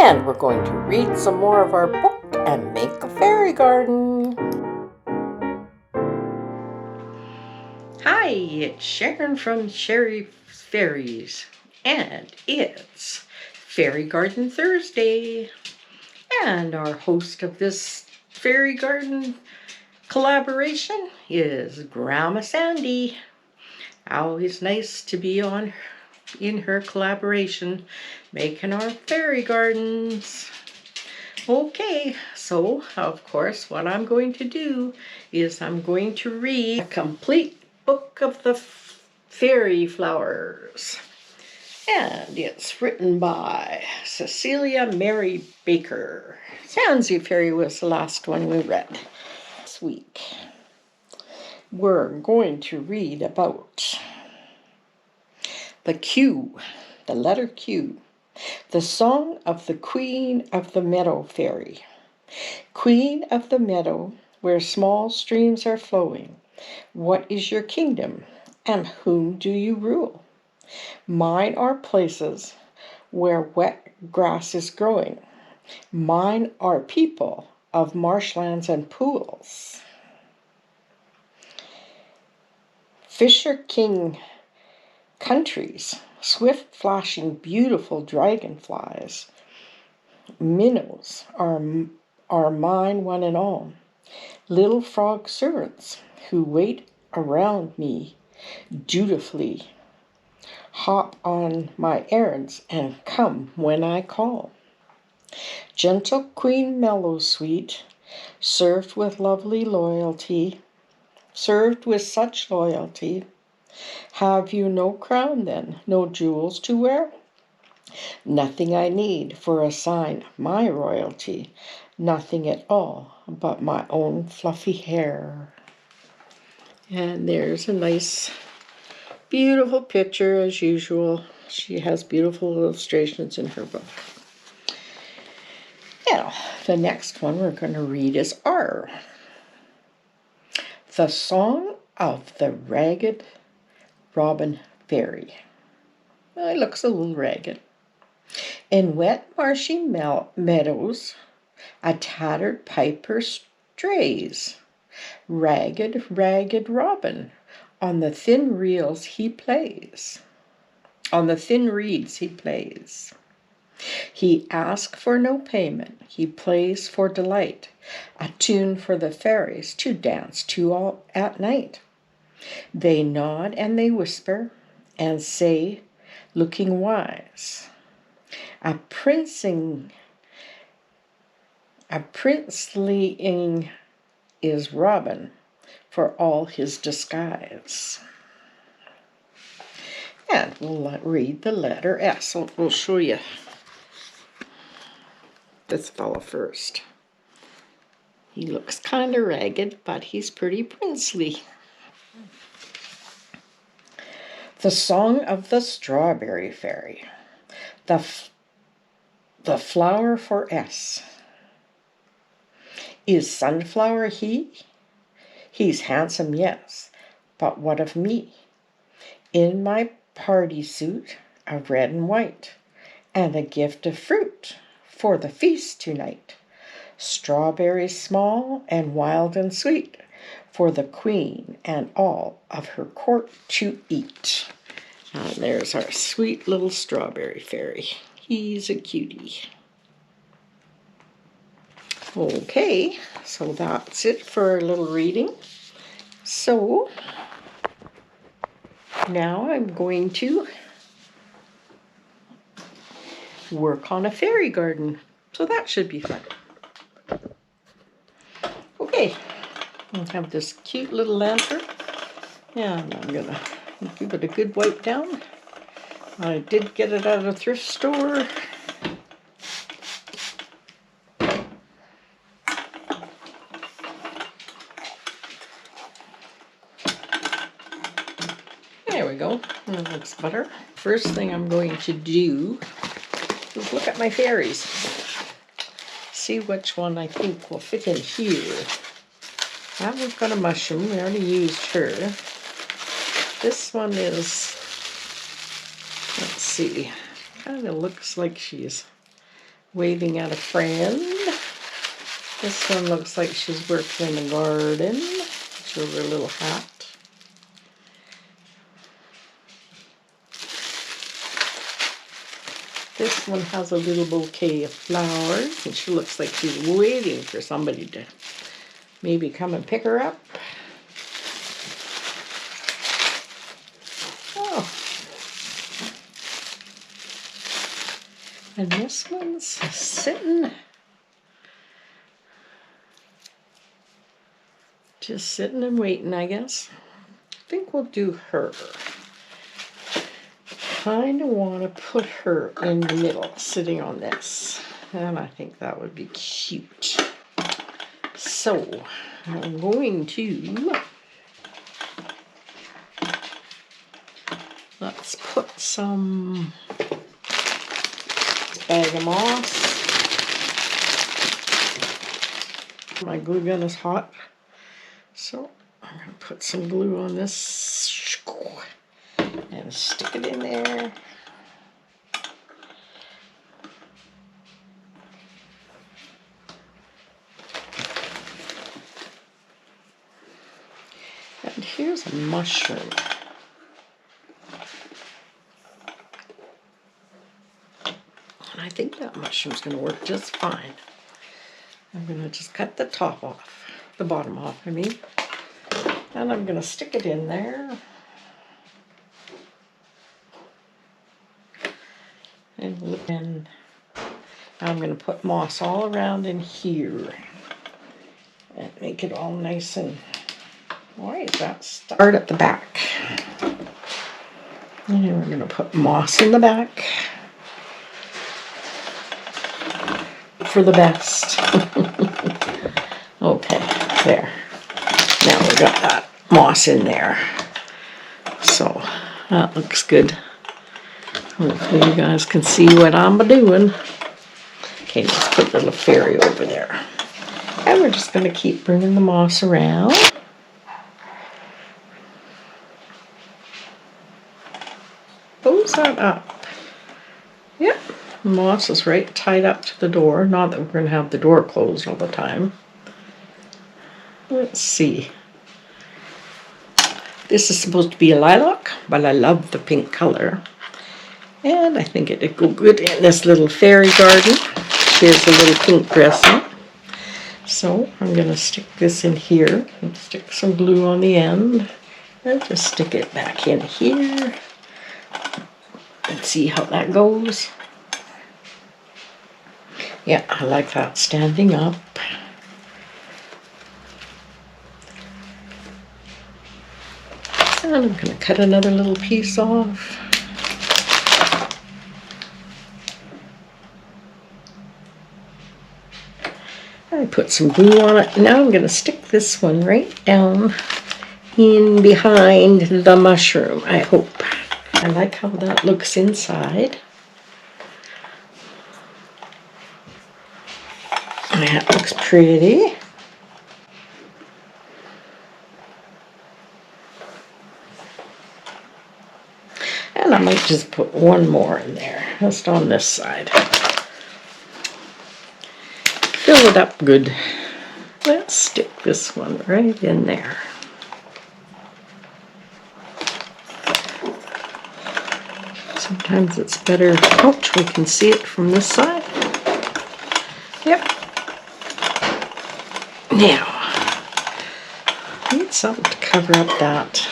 And we're going to read some more of our book and make a fairy garden. Hi, it's Sharon from Sherry Fairies, and it's Fairy Garden Thursday. And our host of this fairy garden collaboration is Grandma Sandy. Always nice to be in her collaboration, making our fairy gardens. Okay, so of course what I'm going to do is I'm going to read a complete book of the fairy flowers. And it's written by Cecilia Mary Baker. Tansy Fairy was the last one we read this week. We're going to read about the Q, the letter Q. The song of the Queen of the Meadow Fairy. Queen of the meadow, where small streams are flowing, what is your kingdom, and whom do you rule? Mine are places where wet grass is growing. Mine are people of marshlands and pools. Fisher King countries, swift flashing beautiful dragonflies. Minnows are mine one and all. Little frog servants who wait around me dutifully, hop on my errands and come when I call. Gentle Queen Mellow Sweet, served with such loyalty. Have you no crown then, no jewels to wear? Nothing I need for a sign of my royalty, nothing at all but my own fluffy hair. And there's a nice, beautiful picture as usual. She has beautiful illustrations in her book. Now, the next one we're going to read is R. The Song of the Ragged Robin Fairy. Well, it looks a little ragged. In wet marshy meadows, a tattered piper strays. Ragged, ragged Robin, on the thin reeds he plays. He asks for no payment, he plays for delight, a tune for the fairies to dance to all at night. They nod and they whisper and say, looking wise, a princeling is Robin for all his disguise. And we'll read the letter S. So we'll show you this fella first. He looks kind of ragged, but he's pretty princely. The Song of the Strawberry Fairy. The flower for S. Is Sunflower he? He's handsome, yes, but what of me? In my party suit of red and white, and a gift of fruit for the feast tonight. Strawberries small and wild and sweet, for the queen and all of her court to eat. And there's our sweet little strawberry fairy. He's a cutie. Okay, so that's it for a little reading. So now I'm going to work on a fairy garden. So that should be fun. Okay, I have this cute little lantern. And I'm gonna give it a good wipe down. I did get it at a thrift store. There we go. That looks better. First thing I'm going to do is look at my fairies. See which one I think will fit in here. That one's got a mushroom. We already used her. This one is, let's see, kind of looks like she's waving at a friend. This one looks like she's working in the garden. Show her little hat. This one has a little bouquet of flowers, and she looks like she's waiting for somebody to maybe come and pick her up. Oh. And this one's sitting, just sitting and waiting, I guess. I think we'll do her. Kind of want to put her in the middle, sitting on this. And I think that would be cute. So, I'm going to... Let's put some bag of moss. My glue gun is hot. So, I'm going to put some glue on this and stick it in there. And here's a mushroom. And I think that mushroom's going to work just fine. I'm going to just cut the top off, the bottom off, I mean. And I'm going to stick it in there. And I'm going to put moss all around in here and make it all nice and, why is that start at the back? And we're going to put moss in the back for the best. Okay, there. Now we got that moss in there. So that looks good. Hopefully you guys can see what I'm doing. Okay, let's put the little fairy over there. And we're just going to keep bringing the moss around. Close that up. Yep, moss is right tied up to the door. Not that we're going to have the door closed all the time. Let's see. This is supposed to be a lilac, but I love the pink color. And I think it'd go good in this little fairy garden. Here's a little pink dress on. So I'm going to stick this in here and stick some glue on the end. And just stick it back in here. And see how that goes. Yeah, I like that standing up. And I'm going to cut another little piece off. I put some glue on it. Now I'm going to stick this one right down in behind the mushroom, I hope. I like how that looks inside. That looks pretty. And I might just put one more in there, just on this side. Fill it up good. Let's stick this one right in there. Sometimes it's better, ouch, we can see it from this side. Yep. Now, I need something to cover up that.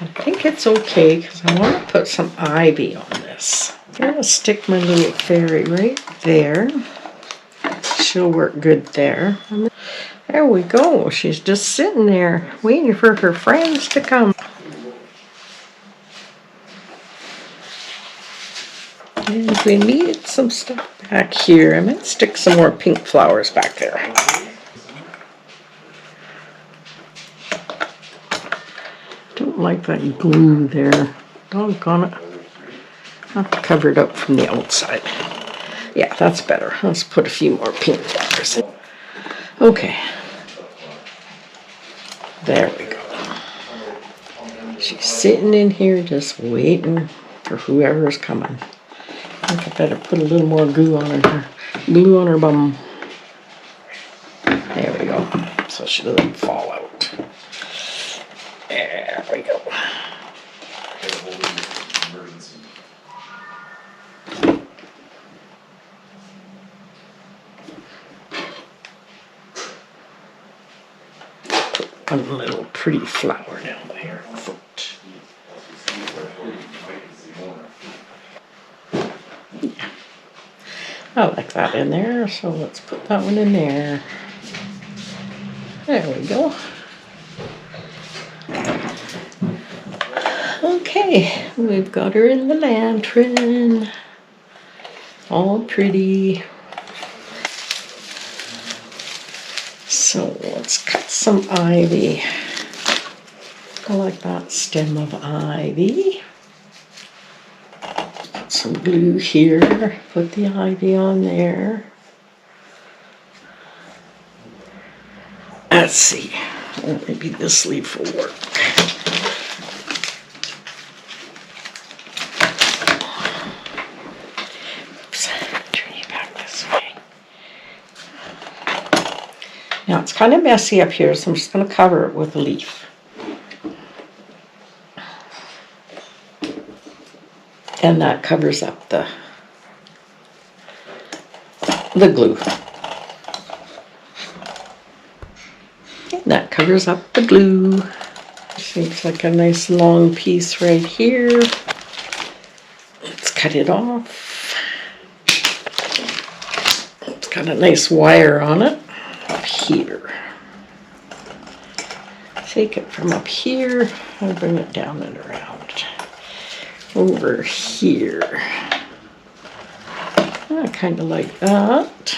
I think it's okay because I want to put some ivy on this. I'm going to stick my little fairy right there. She'll work good there. There we go. She's just sitting there waiting for her friends to come. And we need some stuff back here. I might stick some more pink flowers back there. Don't like that glue there. Doggone it. I'll cover it up from the outside. Yeah, that's better. Let's put a few more pink flowers in. Okay. There we go. She's sitting in here just waiting for whoever's coming. I think I better put a little more glue on her glue on her bum. There we go. So she doesn't fall out. There we go. Put one little pretty flower down by her foot. Yeah. I like that in there, so let's put that one in there. There we go. Okay, we've got her in the lantern. All pretty. So let's cut some ivy. I like that stem of ivy. Put some glue here. Put the ivy on there. Let's see. Oh, maybe this leaf will work. Oops. Turn it back this way. Now it's kind of messy up here, so I'm just going to cover it with a leaf. And that covers up the glue. And that covers up the glue. Seems like a nice long piece right here. Let's cut it off. It's got a nice wire on it up here. Take it from up here and bring it down and around. Over here. I kind of like that.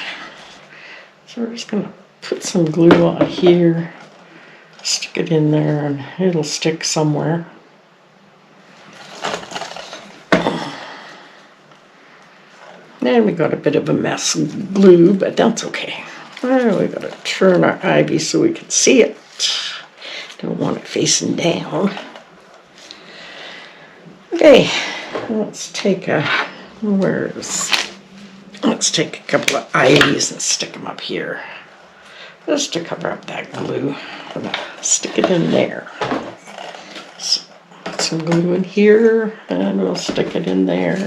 So we're just going to put some glue on here, stick it in there, and it'll stick somewhere. And we got a bit of a mess of glue, but that's okay. Well, we got to turn our ivy so we can see it. Don't want it facing down. Okay, let's take a couple of ivies and stick them up here, just to cover up that glue. Stick it in there. So, put some glue in here, and we'll stick it in there.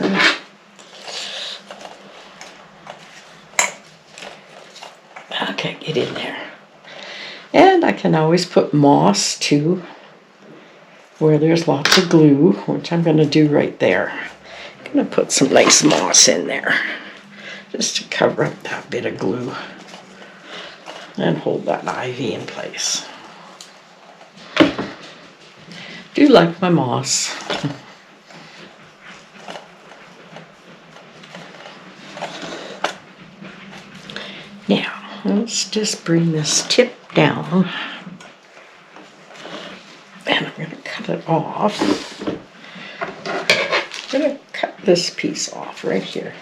Okay, get in there. And I can always put moss too, where there's lots of glue, which I'm going to do right there. I'm going to put some nice moss in there, just to cover up that bit of glue and hold that ivy in place. Do like my moss. Now, let's just bring this tip down. And I'm going to cut it off. I'm going to cut this piece off right here.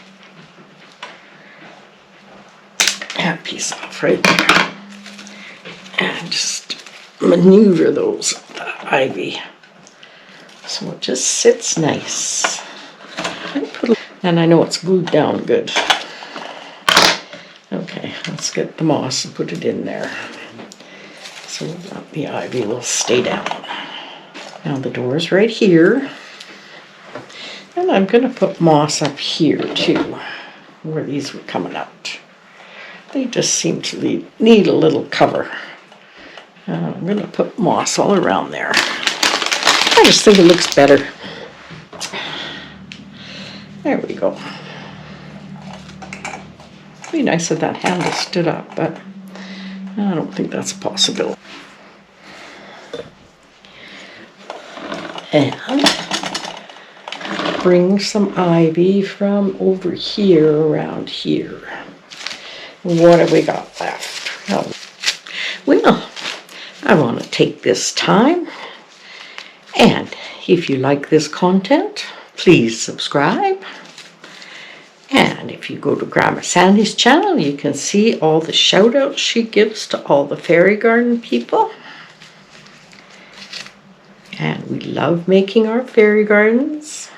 That piece off right there. And just maneuver those ivy so it just sits nice. And I know it's glued down good. Okay, let's get the moss and put it in there, so the ivy will stay down. Now the door's right here, and I'm going to put moss up here too, where these were coming out. They just seem to need a little cover. I'm going to put moss all around there. I just think it looks better. There we go. It'd be nice if that handle stood up, but I don't think that's a possibility. And bring some ivy from over here around here. What have we got left? Oh. Well, I want to take this time, and if you like this content, please subscribe. And if you go to Grandma Sandy's channel, you can see all the shout outs she gives to all the fairy garden people. And we love making our fairy gardens.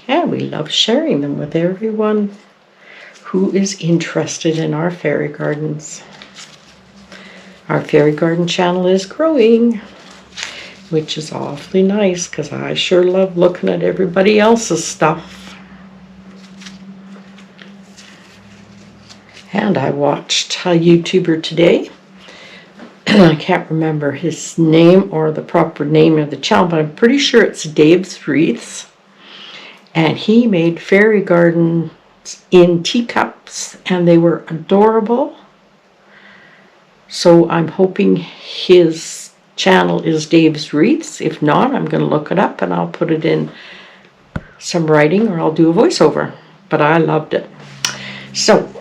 And we love sharing them with everyone who is interested in our fairy gardens. Our fairy garden channel is growing, which is awfully nice because I sure love looking at everybody else's stuff. And I watched a YouTuber today. I can't remember his name or the proper name of the channel, but I'm pretty sure it's Dave's Wreaths. And he made fairy gardens in teacups, and they were adorable. So I'm hoping his channel is Dave's Wreaths. If not, I'm going to look it up and I'll put it in some writing, or I'll do a voiceover. But I loved it. So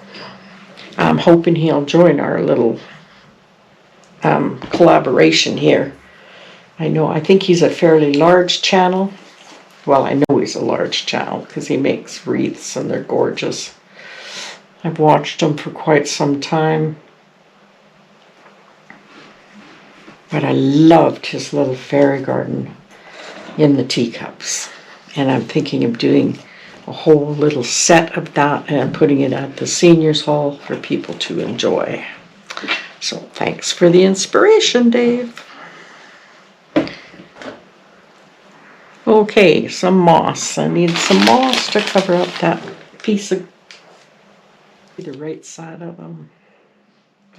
I'm hoping he'll join our little collaboration here. I think he's a fairly large channel. Well, I know he's a large channel because he makes wreaths and they're gorgeous. I've watched him for quite some time. But I loved his little fairy garden in the teacups. And I'm thinking of doing a whole little set of that and putting it at the seniors hall for people to enjoy. So thanks for the inspiration, Dave. Okay, some moss. I need some moss to cover up that piece of the right side of them.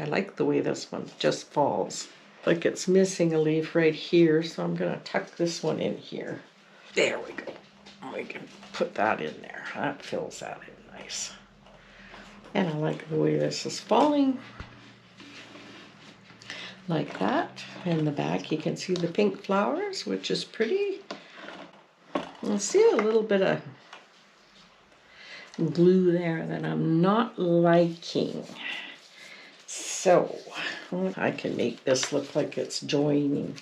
I like the way this one just falls. Like it's missing a leaf right here, so I'm going to tuck this one in here. There we go. We can put that in there. That fills that in nice. And I like the way this is falling. Like that. In the back you can see the pink flowers, which is pretty. You'll see a little bit of glue there that I'm not liking. So I can make this look like it's joining,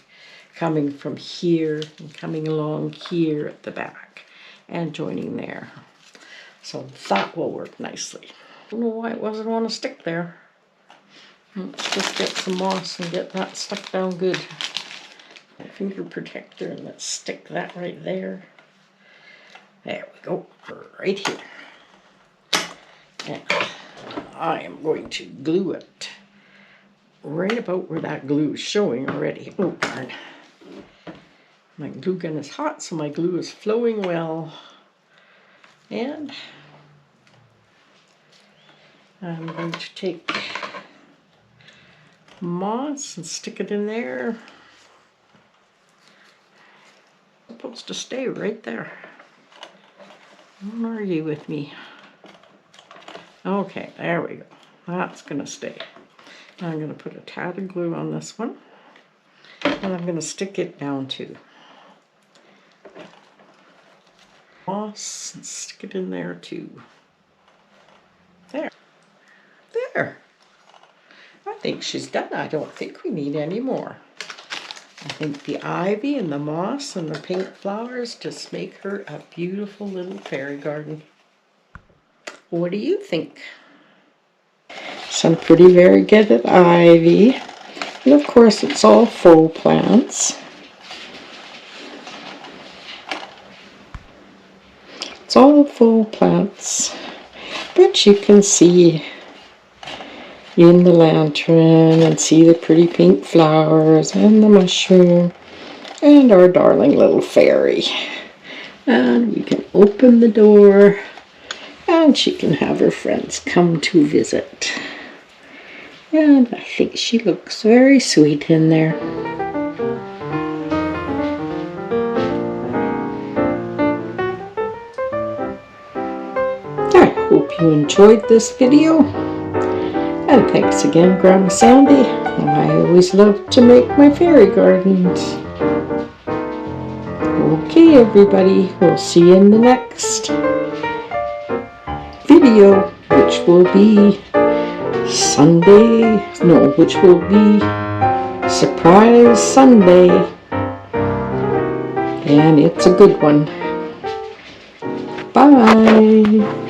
coming from here and coming along here at the back and joining there. So that will work nicely. I don't know why it doesn't want to stick there. Let's just get some moss and get that stuck down good. My finger protector, and let's stick that right there. There we go, right here. And I am going to glue it right about where that glue is showing already. Oh, darn. My glue gun is hot, so my glue is flowing well. And I'm going to take moss and stick it in there. It's supposed to stay right there. Don't argue with me. Okay, there we go. That's going to stay. I'm going to put a tad of glue on this one, and I'm going to stick it down too. Moss, and stick it in there too. There. There. I think she's done. I don't think we need any more. I think the ivy and the moss and the pink flowers just make her a beautiful little fairy garden. What do you think? Some pretty variegated ivy. And of course it's all faux plants. It's all faux plants. But you can see in the lantern and see the pretty pink flowers and the mushroom and our darling little fairy. And we can open the door and she can have her friends come to visit. And I think she looks very sweet in there. I hope you enjoyed this video. And thanks again, Grandma Sandy. I always love to make my fairy gardens. Okay, everybody, we'll see you in the next video, which will be Sunday. No, which will be Surprise Sunday. And it's a good one. Bye.